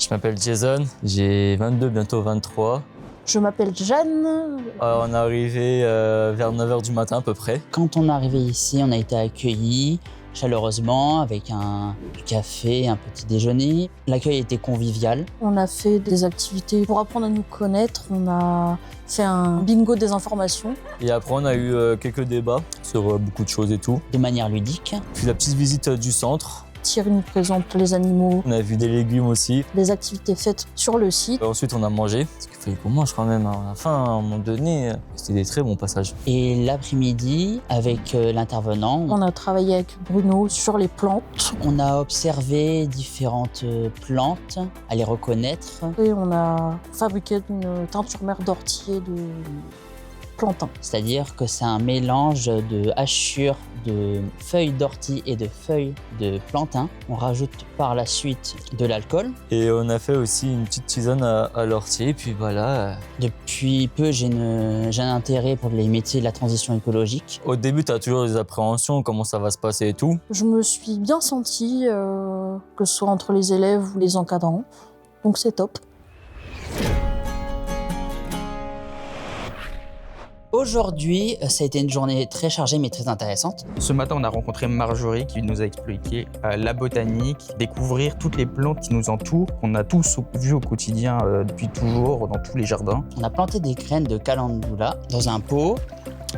Je m'appelle Jason, j'ai 22, bientôt 23. Je m'appelle Jeanne. On est arrivé vers 9h du matin à peu près. Quand on est arrivé ici, on a été accueillis chaleureusement avec du café, un petit déjeuner. L'accueil était convivial. On a fait des activités pour apprendre à nous connaître. On a fait un bingo des informations. Et après on a eu quelques débats sur beaucoup de choses et tout. De manière ludique. Puis la petite visite du centre. Thierry nous présente les animaux. On a vu des légumes aussi. Les activités faites sur le site. Ensuite on a mangé, parce qu'il fallait qu'on mange quand même. À la fin, à un moment donné, c'était des très bons passages. Et l'après-midi, avec l'intervenant, On a travaillé avec Bruno sur les plantes. on a observé différentes plantes, à les reconnaître. Et on a fabriqué une teinture mère d'ortie et de plantain. C'est-à-dire que c'est un mélange de hachures de feuilles d'ortie et de feuilles de plantain. On rajoute par la suite de l'alcool. Et on a fait aussi une petite tisane à l'ortie, et puis voilà. Depuis peu, j'ai un intérêt pour les métiers de la transition écologique. Au début, tu as toujours des appréhensions, comment ça va se passer et tout. Je me suis bien sentie, que ce soit entre les élèves ou les encadrants. Donc c'est top. Aujourd'hui, ça a été une journée très chargée mais très intéressante. Ce matin, on a rencontré Marjorie qui nous a expliqué la botanique, découvrir toutes les plantes qui nous entourent, qu'on a tous vues au quotidien depuis toujours dans tous les jardins. On a planté des graines de calendula dans un pot.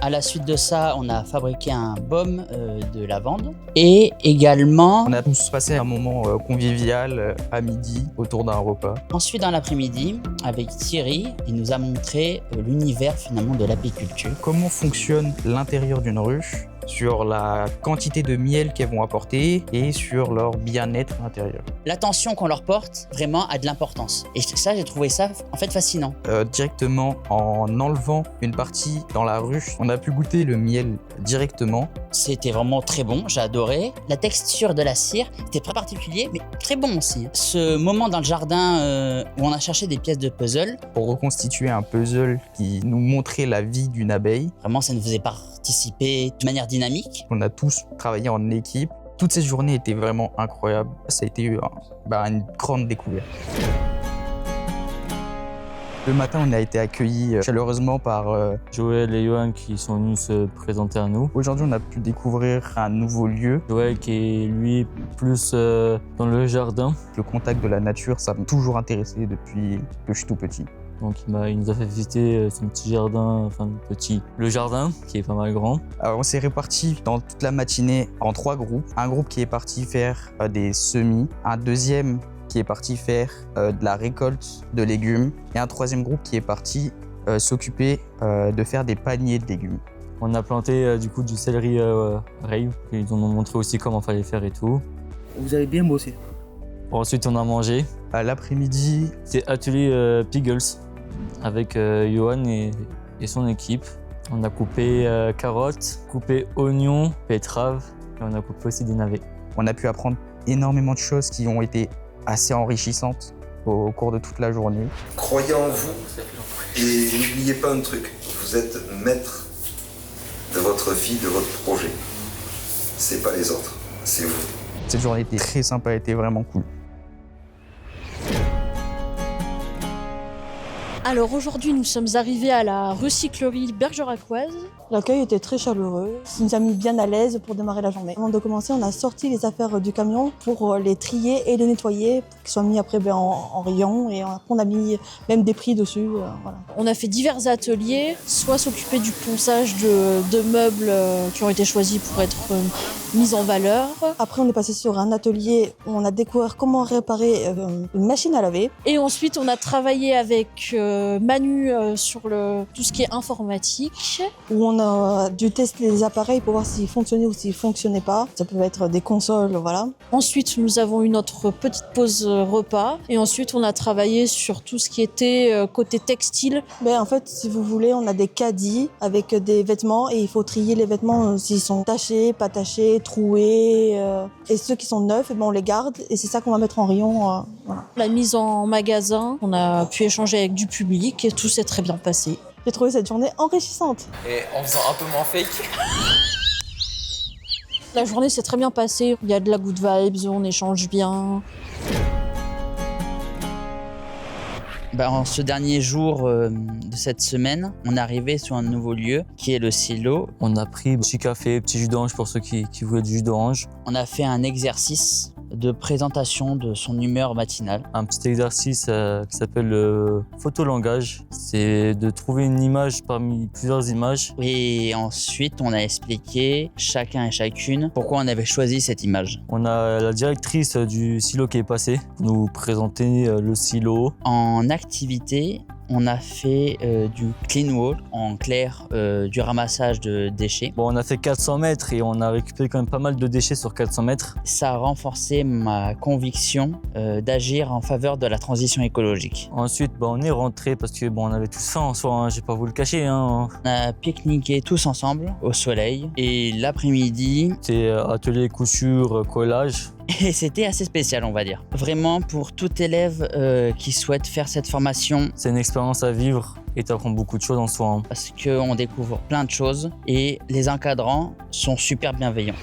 À la suite de ça, on a fabriqué un baume de lavande. Et également, On a tous passé un moment convivial à midi autour d'un repas. ensuite dans l'après-midi, avec Thierry, il nous a montré l'univers finalement de l'apiculture. Comment fonctionne l'intérieur d'une ruche, sur la quantité de miel qu'elles vont apporter et sur leur bien-être intérieur. L'attention qu'on leur porte vraiment a de l'importance. Et ça, j'ai trouvé ça en fait fascinant. Directement en enlevant une partie dans la ruche, on a pu goûter le miel directement. C'était vraiment très bon, j'ai adoré. La texture de la cire était très particulier, mais très bon aussi. Ce moment dans le jardin où on a cherché des pièces de puzzle, Pour reconstituer un puzzle qui nous montrait la vie d'une abeille. vraiment ça nous faisait participer de manière dynamique. On a tous travaillé en équipe. Toutes ces journées étaient vraiment incroyables. Ça a été une grande découverte. Le matin, on a été accueillis chaleureusement par... Joël et Johan qui sont venus se présenter à nous. Aujourd'hui, on a pu découvrir un nouveau lieu. Joël qui est lui plus dans le jardin. Le contact de la nature, ça m'a toujours intéressé depuis que je suis tout petit. Donc il nous a fait visiter son petit jardin, le jardin qui est pas mal grand. Alors, on s'est répartis dans toute la matinée en 3 groupes. Un groupe qui est parti faire des semis, un deuxième qui est parti faire de la récolte de légumes et un troisième groupe qui est parti s'occuper de faire des paniers de légumes. On a planté du coup du céleri rave. Ils nous ont montré aussi comment fallait faire et tout. Vous avez bien bossé. Ensuite on a mangé. À l'après-midi, C'est atelier Piggles avec Johan et son équipe. On a coupé carottes, coupé oignons, betteraves et on a coupé aussi des navets. on a pu apprendre énormément de choses qui ont été assez enrichissantes au cours de toute la journée. Croyez en vous et n'oubliez pas un truc, vous êtes maître de votre vie, de votre projet. C'est pas les autres, c'est vous. Cette journée était très sympa, était vraiment cool. Alors aujourd'hui, nous sommes arrivés à la recyclerie Bergeracoise. L'accueil était très chaleureux, ça nous a mis bien à l'aise pour démarrer la journée. Avant de commencer, on a sorti les affaires du camion pour les trier et les nettoyer, pour qu'ils soient mis après en rayon, et après on a mis même des prix dessus. Voilà. On a fait divers ateliers, soit s'occuper du ponçage de meubles qui ont été choisis pour être mis en valeur. Après, on est passé sur un atelier où on a découvert comment réparer une machine à laver. Et ensuite, on a travaillé avec Manu sur tout ce qui est informatique. Où on a dû tester les appareils pour voir s'ils fonctionnaient ou s'ils fonctionnaient pas. Ça peut être des consoles, voilà. Ensuite, nous avons eu notre petite pause repas. Et ensuite, on a travaillé sur tout ce qui était côté textile. Mais en fait, si vous voulez, on a des caddies avec des vêtements et il faut trier les vêtements s'ils sont tachés, pas tachés, troués. Et ceux qui sont neufs, on les garde et c'est ça qu'on va mettre en rayon. Voilà. La mise en magasin, on a pu échanger avec du public et tout s'est très bien passé. J'ai trouvé cette journée enrichissante. Et en faisant un peu moins fake. La journée s'est très bien passée. Il y a de la good vibes, on échange bien. En ce dernier jour de cette semaine, on est arrivé sur un nouveau lieu qui est le silo. On a pris petit café, petit jus d'orange pour ceux qui voulaient du jus d'orange. On a fait un exercice de présentation de son humeur matinale. Un petit exercice qui s'appelle le photolangage. C'est de trouver une image parmi plusieurs images. Et ensuite, on a expliqué chacun et chacune pourquoi on avait choisi cette image. On a la directrice du silo qui est passée pour nous présenter le silo. En activité, on a fait du clean wall, en clair du ramassage de déchets. On a fait 400 mètres et on a récupéré quand même pas mal de déchets sur 400 mètres. Ça a renforcé ma conviction d'agir en faveur de la transition écologique. Ensuite, on est rentré parce que on avait tous faim en soi, hein, j'ai pas vous le cacher. Hein. On a pique-niqué tous ensemble au soleil et l'après-midi... C'était atelier couture, collage. Et c'était assez spécial, on va dire. Vraiment, pour tout élève qui souhaite faire cette formation. C'est une expérience à vivre et tu apprends beaucoup de choses en soi. Hein. Parce qu'on découvre plein de choses et les encadrants sont super bienveillants.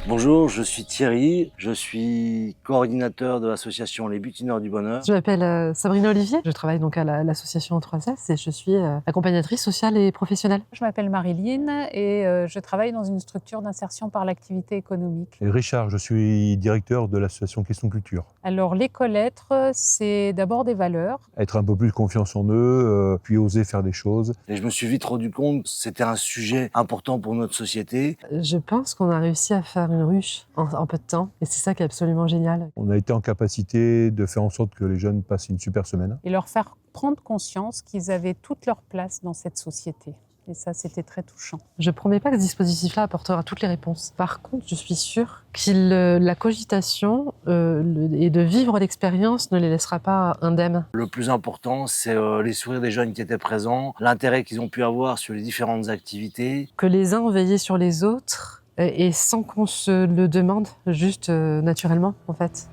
Bonjour, je suis Thierry, je suis coordinateur de l'association Les Butineurs du Bonheur. Je m'appelle Sabrina Olivier, je travaille donc à l'association 3S et je suis accompagnatrice sociale et professionnelle. Je m'appelle Marilyn et je travaille dans une structure d'insertion par l'activité économique. Et Richard, je suis directeur de l'association Question Culture. Alors l'éco-lettre, c'est d'abord des valeurs. Être un peu plus confiance en eux, puis oser faire des choses. Et je me suis vite rendu compte que c'était un sujet important pour notre société. Je pense qu'on a réussi à faire une ruche en peu de temps et c'est ça qui est absolument génial. On a été en capacité de faire en sorte que les jeunes passent une super semaine. Et leur faire prendre conscience qu'ils avaient toute leur place dans cette société. Et ça, c'était très touchant. Je ne promets pas que ce dispositif-là apportera toutes les réponses. Par contre, je suis sûre que la cogitation et de vivre l'expérience ne les laissera pas indemnes. Le plus important, c'est les sourires des jeunes qui étaient présents, l'intérêt qu'ils ont pu avoir sur les différentes activités. Que les uns ont veillé sur les autres et sans qu'on se le demande, juste naturellement, en fait.